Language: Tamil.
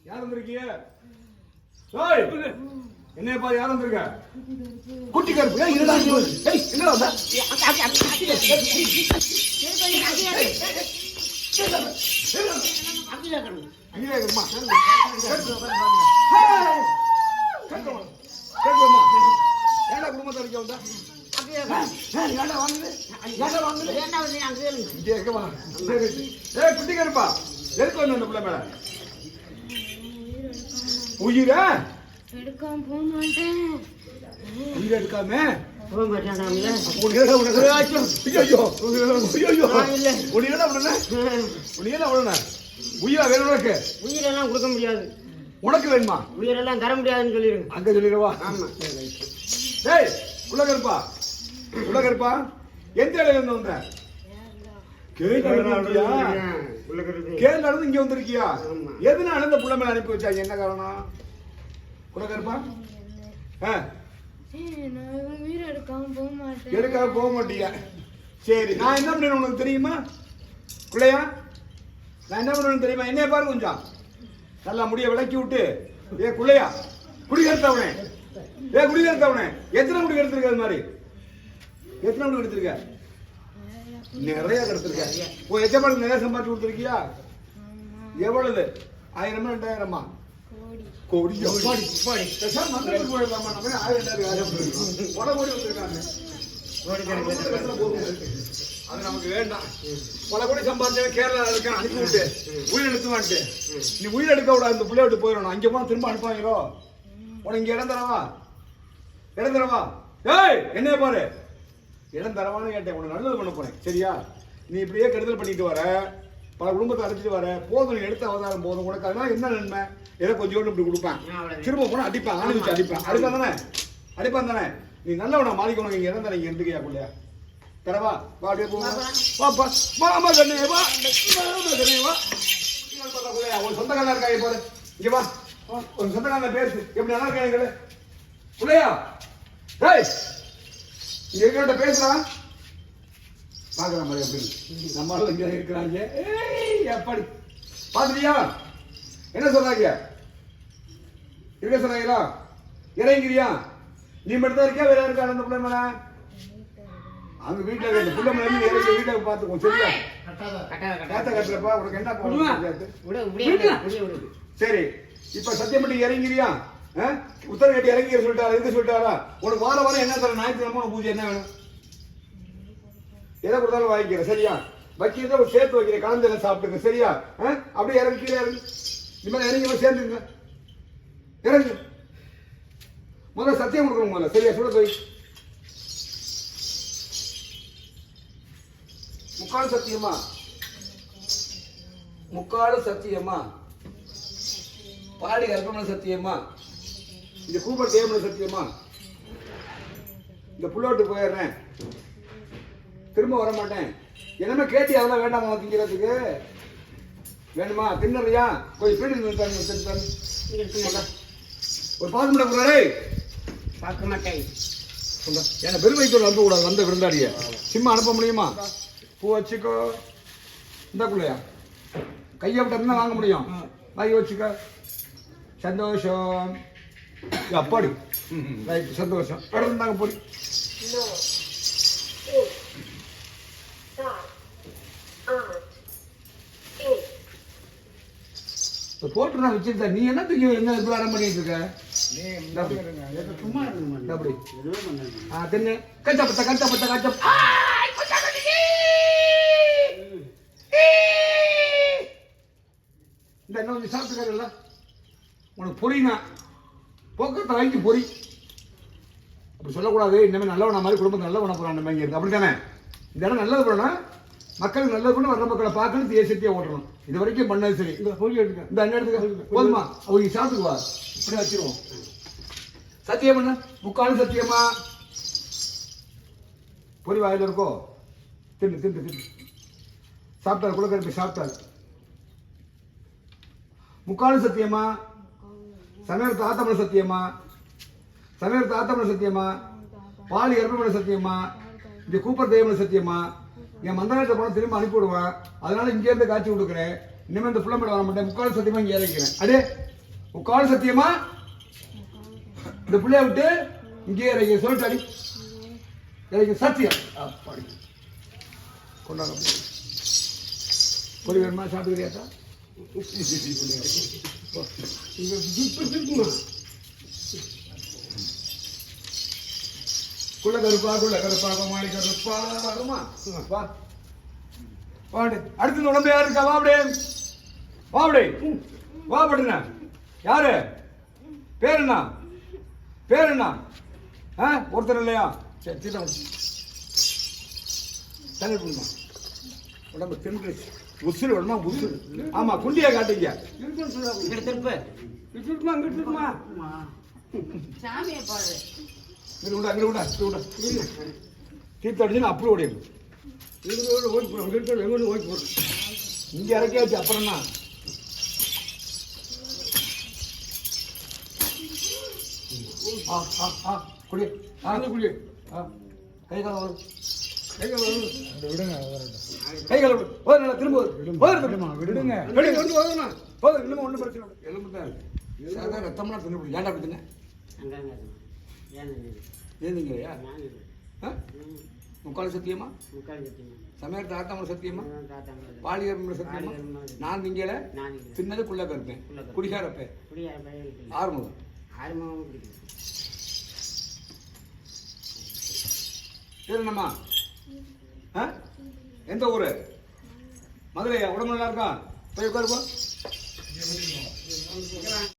யார் வந்திருக்கீங்க? என்ன பா யார் வந்திருக்க? குட்டி கருப்பு என்னடா என்னடா வந்த? அங்கே இருக்குமா? ஏடா குடும்பத்தை அடிக்க வந்தா? குட்டி கருப்பா எதுக்கு வந்து அந்த பிள்ளை மேல உயிர எடுக்காம போக மாட்டேன். உயிர் எடுக்காம போக மாட்டேன். உயிரா வேணும் உனக்கு? உயிரெல்லாம் கொடுக்க முடியாது. உனக்கு வேணுமா? உயிரெல்லாம் தர முடியாதுன்னு சொல்லிடுங்க. அங்க சொல்லிடுவா. ஆமா. டேய் உள்ள கருப்பா, உள்ள கருப்பா எந்த இடையில இருந்து வந்த? கேள் நடந்து இங்க வந்திருக்கியா? எதுனால இந்த புள்ள மேல அனுப்பி வச்சாங்க? என்ன காரணம்? உள்ள கருப்பா உயிர் எடுக்காம போக மாட்டேன். எடுக்காம போக மாட்டியா? சரி, நான் என்ன பண்ணேன் உனக்கு தெரியுமா? குள்ளையா நான் என்ன பண்ணுவேன்னு தெரியுமா? என்னைய பாரு கொஞ்சம் நல்லா முடிய விளக்கி விட்டு. ஏ குள்ளையா குடிகெடுத்தவனே, ஏ குடிகெடுத்தவனே, எத்தனை முடி எடுத்திருக்க? அது மாதிரி எத்தனை முடி எடுத்திருக்க? நிறைய எடுத்திருக்க. உன் எச்சப்பாடு நிறைய சம்பாதிச்சு கொடுத்துருக்கியா? எவ்வளவு? 1000 2000 கோடி? அது நமக்கு வேண்டாம். பல கோடி சம்பாதிச்சவன் கேரளா இருக்கான், அனுப்பி விட்டு உயிர் எடுத்துவான்ட்டு. நீ உயிர் எடுக்க விடாது, இந்த பிள்ளை விட்டு போயிடணும். அங்கே போனா திரும்ப அனுப்பாங்களோ? உனக்கு இங்க இடம் தரவா? இடம் தரவா? ஏய் என்னைய பாரு, இடம் தரவான்னு கேட்டேன். உனக்கு நல்லது பண்ண போறேன், சரியா? நீ இப்படியே கெடுதல் பண்ணிட்டு வர, பல குடும்பத்தை அழைச்சிட்டு வர. போதும், நீ எடுத்த அவதாரம் போதும். உனக்கு அதனால என்ன நன்மை? ஏதோ கொஞ்சோண்டு இப்படி கொடுப்பேன், திரும்ப போனா அடிப்பான், ஆரம்பிச்சு அடிப்பான். அடிப்பான் தானே? அடிப்பான் தானே? நீ நல்லவனா மாறிக்க. உனக்கு இங்க இடம் தர, இங்க இருந்துக்கியா பிள்ளையா? தரவா? வா அப்படியே போவா. வாப்பா மாமா கண்ணே வா, மாமா கண்ணே வா. ஒரு சொந்தக்காரன் இருக்காங்க பாரு, இங்க வா. ஒரு சொந்தக்காரன் பேசு, எப்படி நல்லா இருக்காங்க பிள்ளையா? டேய் இங்க இருக்கிற பேசுறான், பாக்குற மாதிரி அப்படின்னு நம்மளால இங்க இருக்கிறாங்க. எப்படி பாத்துட்டியா? என்ன சொல்றாங்க? இருக்க சொன்னாங்களா? இறங்கிறியா? நீ மட்டும் தான் இருக்கியா? வேற இருக்கா அந்த பிள்ளை மேல? அங்க வீட்டுல இருக்க பிள்ளை மேல இறங்கி வீட்டை பாத்துக்கோ, சரியா? காத்த கட்டுறப்பா உனக்கு என்ன பண்ணுவோம்? சரி, இப்ப சத்தியம் பண்ணி இறங்கிறியா? உத்தர கட்டி இறங்கி சொல்லிட்டாரா? எங்க சொல்லிட்டாரா? உனக்கு வார வாரம் என்ன தர? ஞாயிற்றுக்கிழமை பூஜை என்ன வேணும்? எதை கொடுத்தாலும் வாங்கிக்கிற, சரியா? வைக்கிறத ஒரு சேர்த்து வைக்கிற, கலந்து சாப்பிட்டுங்க, சரியா? அப்படியே இறங்கி கீழே இறங்கி இனிமேல் இறங்கி சேர்ந்துங்க. இறங்கு, முதல்ல சத்தியம் கொடுக்கணும் முதல்ல, சரியா? சுட போய் முக்காடு சத்தியமா, முக்காடு சத்தியமா, பாடி கற்பனை சத்தியமா, இந்த கூப்பர் தேவன சத்தியமா, இந்த புள்ளோட்டு போயிடுறேன், திரும்ப வர மாட்டேன். என்னமே கேட்டி அதெல்லாம் வேண்டாமா திங்கிறதுக்கு? வேணுமா? தின்னறியா? கொஞ்சம் பீடு ஒரு பாத்து மணி கூடாது, பார்க்க மாட்டேன். ஏன்னா பெருமை வைத்தோடு அனுப்ப கூடாது. வந்த விருந்தாடிய சிம்மா அனுப்ப முடியுமா? பூ வச்சுக்கோ. இந்த குள்ளையா கையை விட்டு வாங்க முடியும். வாங்கி வச்சுக்கோ. சந்தோஷம். அப்பாடி ரைட், சந்தோஷம். இருந்தாங்க போடி. போட்டு நான் வச்சிருந்தேன். நீ என்ன தூக்கி என்ன விவகாரம் பண்ணிட்டு இருக்க? சும்மா அப்படி தின்னு கச்சப்பட்ட கச்சப்பட்ட கச்சப் இந்த என்ன கொஞ்சம் சாப்பிட்டுக்காருல்ல, உனக்கு பொறினா போக்குவரத்து வாங்கி பொறி. அப்படி சொல்லக்கூடாது. இனிமேல் நல்லவன மாதிரி குடும்பத்தை நல்ல பண்ண போறான் நம்ம இங்க இருக்கு. அப்படி தானே? இந்த இடம் நல்லது பண்ணா மக்களுக்கு நல்லது பண்ணி வர்ற மக்களை பார்க்கணும், தேசத்தையே ஓட்டணும். இது வரைக்கும் பண்ணது சரி. இந்த பொருள் எடுக்க, இந்த அண்ணன் போதுமா? அவங்க சாப்பிட்டுக்குவா, இப்படி வச்சிருவோம். சத்தியம் பண்ண முக்காலும் சத்தியமா? பொறி வாயில இருக்கோ? தின்னு தின்னு தின்னு சாப்பிட்டாரு, குலக்கருப்பை சாப்பிட்டாரு. முக்காலும் சத்தியமா? சமயத்து ஆத்தமன சத்தியமா? சமயத்து ஆத்தமன சத்தியமா? பாலி கர்ப்பமன சத்தியமா? இந்த கூப்பர் தேவன சத்தியமா? என் மந்திரத்தை போன திரும்ப அனுப்பி விடுவேன். அதனால இங்கேருந்து காட்சி கொடுக்குறேன். இனிமே இந்த புள்ளம்பட வர மாட்டேன். முக்கால் சத்தியமா இங்கே இறக்கிறேன். அடே முக்கால் சத்தியமா இந்த பிள்ளைய விட்டு இங்கே இறக்கி சொல்லிட்டு அடி இறக்கி சத்தியம். அப்பாடி கொண்டாங்க. பொடி வேணுமா சாப்பிட்டுக்கிறியாக்கா? குள்ள கருப்பா கோமாளி கருப்பா வருமா? வா வாடு. அடுத்து இந்த உடம்பு யாரு இருக்கா? வா அப்படியே வா அப்படியே வா படுங்க. யாரு பேர் என்ன? பேர் என்ன? ஒருத்தர் இல்லையா? சரி தீர்த்தம் தண்ணி கொடுமா. உடம்பு தின்று உசுறு வேணுமா? உசுறு. ஆமா குண்டியா காட்டுங்க. திருப்புமா சாமியை பாரு. தீர்த்தம் அடிச்சு அப்படி ஓடிடும். இங்க இறக்கியாச்சு. அப்புறம் என்ன? குடி குடி. கை கால வரும். விடுங்க. கை கால விடு. திரும்ப விடுங்க. இன்னும் ஒன்றும் பிரச்சனை இல்லை. எலும்பு தான் ரத்தம்னா தின்னு. ஏன்டா அப்படி தின்ன? ஏந்தீங்கய்யா? முக்கால் சத்தியமா? சமையல் தாத்தாம சத்தியமா? பாலிகர் சத்தியமா? நான் திங்கல தின்னது குள்ள கருப்பேன். குடிகாரப்ப ஆறுமுகம். என்னம்மா? எந்த ஊரு? மதுரையா? உடம்பு நல்லா இருக்கா? போய் உட்காருப்பா.